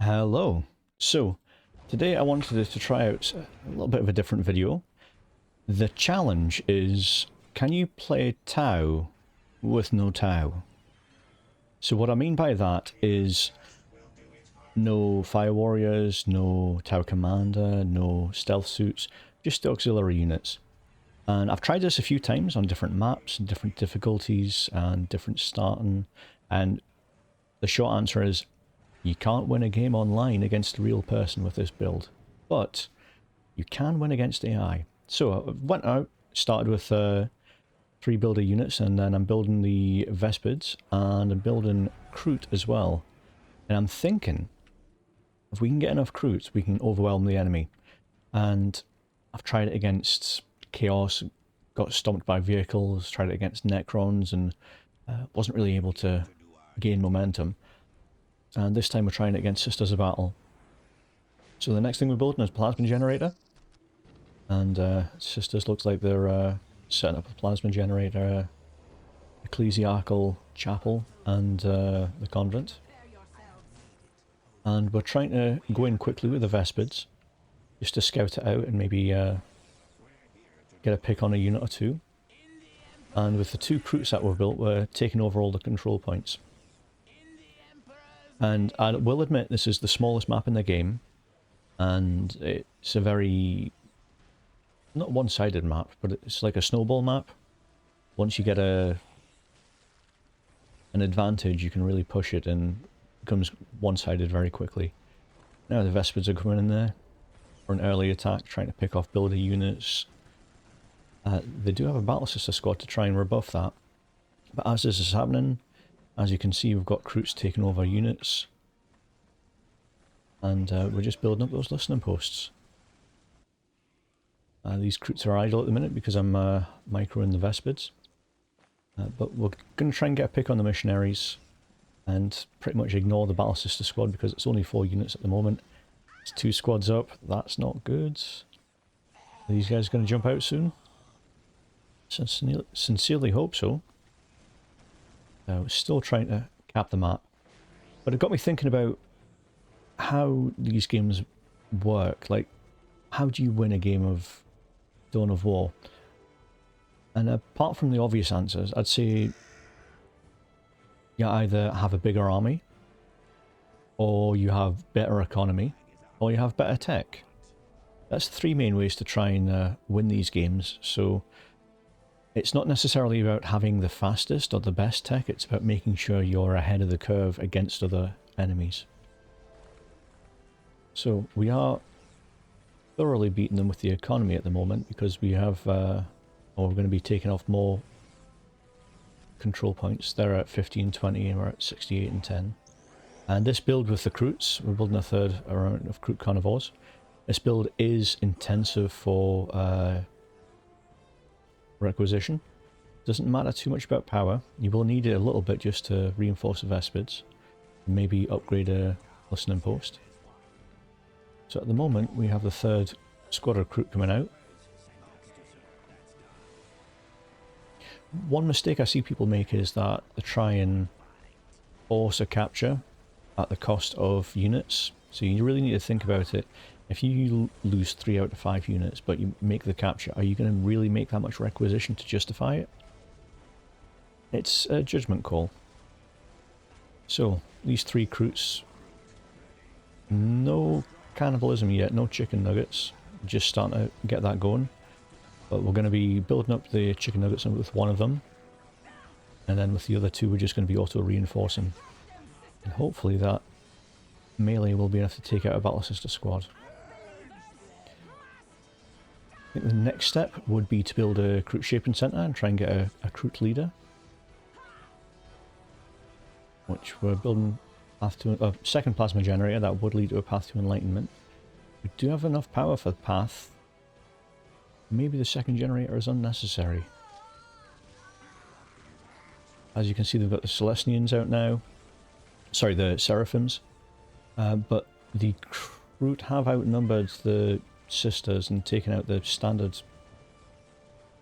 Hello. So, today I wanted to try out a little bit of a different video. The challenge is, can you play Tau with no Tau? So what I mean by that is no Fire Warriors, no Tau Commander, no Stealth Suits, just the auxiliary units. And I've tried this a few times on different maps, and different difficulties, and different starting, and the short answer is, you can't win a game online against a real person with this build, but you can win against AI. So I went out, started with 3 builder units, and then I'm building the Vespids, and I'm building Kroot as well. And I'm thinking, if we can get enough Kroots, we can overwhelm the enemy. And I've tried it against Chaos, got stomped by vehicles, tried it against Necrons, and wasn't really able to gain momentum. And this time we're trying it against Sisters of Battle. So the next thing we're building is Plasma Generator. And Sisters looks like they're setting up a Plasma Generator, Ecclesiarchal Chapel, and the Convent. And we're trying to go in quickly with the Vespids, just to scout it out and maybe get a pick on a unit or two. And with the 2 Kroots that we've built, we're taking over all the control points. And I will admit this is the smallest map in the game, and it's a very, not one-sided map, but it's like a snowball map. Once you get an advantage, you can really push it, and it becomes one-sided very quickly. Now the Vespids are coming in there for an early attack, trying to pick off builder units. They do have a Battle Sister squad to try and rebuff that, but as this is happening, as you can see, we've got Kroots taking over units, and we're just building up those listening posts. These Kroots are idle at the minute because I'm microing the Vespids, but we're going to try and get a pick on the missionaries, and pretty much ignore the Battle Sister squad because it's only 4 units at the moment. It's 2 squads up, that's not good. Are these guys going to jump out soon? Sincerely hope so. We're still trying to cap the map, but it got me thinking about how these games work. Like, how do you win a game of Dawn of War? And apart from the obvious answers, I'd say you either have a bigger army, or you have better economy, or you have better tech. That's 3 main ways to try and win these games. So it's not necessarily about having the fastest or the best tech, it's about making sure you're ahead of the curve against other enemies. So we are thoroughly beating them with the economy at the moment because we have, or we're going to be taking off more control points. They're at 15, 20, and we're at 68 and 10. And this build with the Kroots, we're building a 3rd round of Kroot Carnivores. This build is intensive for requisition. Doesn't matter too much about power. You will need it a little bit just to reinforce the Vespids. Maybe upgrade a listening post. So at the moment we have the 3rd squad recruit coming out. One mistake I see people make is that they try and force a capture at the cost of units. So you really need to think about it. If you lose 3 out of 5 units, but you make the capture, are you going to really make that much requisition to justify it? It's a judgment call. So, these 3 Kroots, no cannibalism yet, no chicken nuggets, just starting to get that going. But we're going to be building up the chicken nuggets with one of them, and then with the other 2 we're just going to be auto-reinforcing. And hopefully that melee will be enough to take out a Battle Sister squad. I think the next step would be to build a Kroot Shaping Centre and try and get a Kroot leader. Which we're building path to a 2nd Plasma Generator that would lead to a path to enlightenment. We do have enough power for the path. Maybe the 2nd generator is unnecessary. As you can see, they've got the Celestians out now. Sorry, the Seraphims. But the Kroot have outnumbered the Sisters and taken out the standard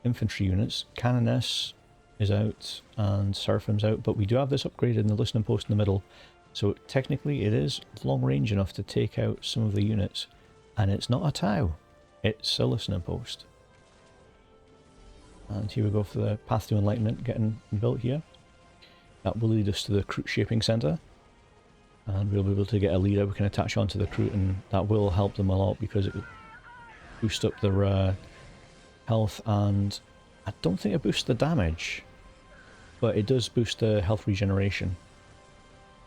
infantry units. Canoness is out and Seraphim's out, but we do have this upgrade in the listening post in the middle, So technically it is long range enough to take out some of the units. And it's not a Tau, it's a listener post. And here we go for the Path to Enlightenment getting built here. That will lead us to the Crute Shaping Centre. And we'll be able to get a leader we can attach onto the Crute, and that will help them a lot because it will boost up their health, and I don't think it boosts the damage, but it does boost the health regeneration.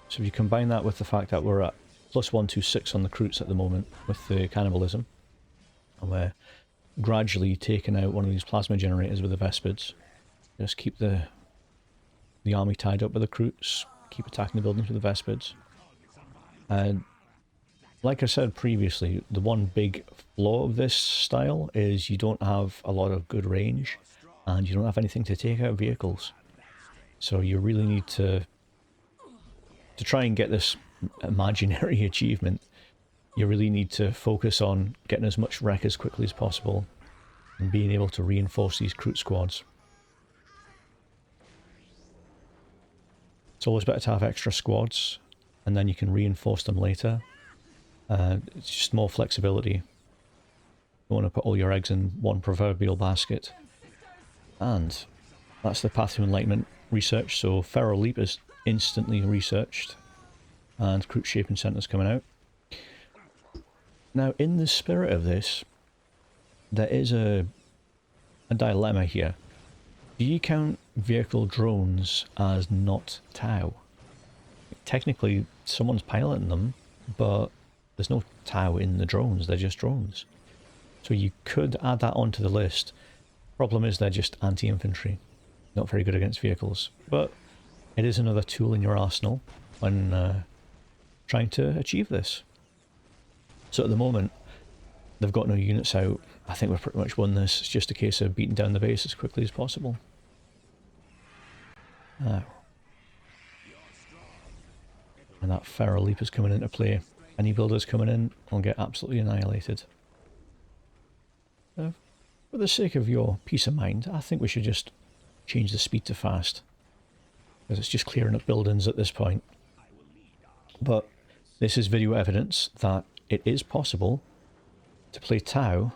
So if you combine that with the fact that we're at plus 126 on the Crutes at the moment with the cannibalism, and we're gradually taking out one of these plasma generators with the Vespids, just keep the army tied up with the Crutes, keep attacking the buildings with the Vespids. And like I said previously, the one big flaw of this style is you don't have a lot of good range, and you don't have anything to take out vehicles. So you really need to try and get this imaginary achievement. You really need to focus on getting as much wreck as quickly as possible and being able to reinforce these Crute squads. It's always better to have extra squads, and then you can reinforce them later. It's just more flexibility. You don't want to put all your eggs in one proverbial basket. And that's the Path to Enlightenment research. So Feral Leap is instantly researched, and Crute Shaping Centre's coming out. Now, in the spirit of this, there is a dilemma here. Do you count vehicle drones as not Tau? Technically, someone's piloting them, but there's no Tau in the drones, they're just drones. So you could add that onto the list. Problem is they're just anti-infantry, not very good against vehicles. But it is another tool in your arsenal when trying to achieve this. So at the moment, they've got no units out. I think we've pretty much won this. It's just a case of beating down the base as quickly as possible. Now. And that Feral Leap is coming into play. Any builders coming in will get absolutely annihilated. For the sake of your peace of mind, I think we should just change the speed to fast, because it's just clearing up buildings at this point. But this is video evidence that it is possible to play Tau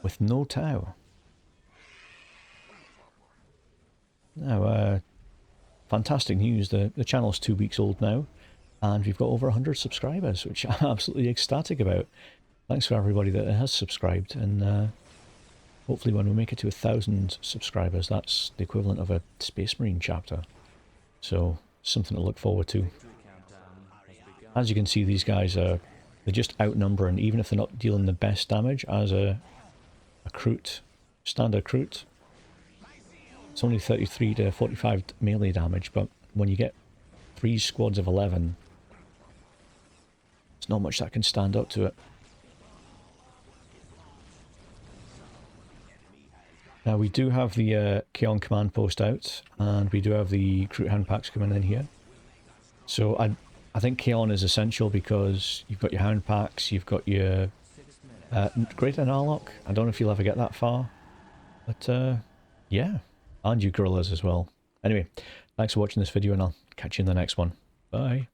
with no Tau. Now, fantastic news, the channel's 2 weeks old now, and we've got over 100 subscribers, which I'm absolutely ecstatic about. Thanks for everybody that has subscribed, and hopefully when we make it to 1,000 subscribers, that's the equivalent of a Space Marine chapter. So, something to look forward to. As you can see, these guys are, they just outnumber, and even if they're not dealing the best damage as a Crute, standard Crute, it's only 33 to 45 melee damage, but when you get 3 squads of 11, there's not much that can stand up to it. Now we do have the Chaon command post out, and we do have the Crute hand packs coming in here. So I think Chaon is essential because you've got your hound packs, you've got your Greater Narlock. I don't know if you'll ever get that far, but yeah, and you gorillas as well. Anyway, thanks for watching this video, and I'll catch you in the next one. Bye.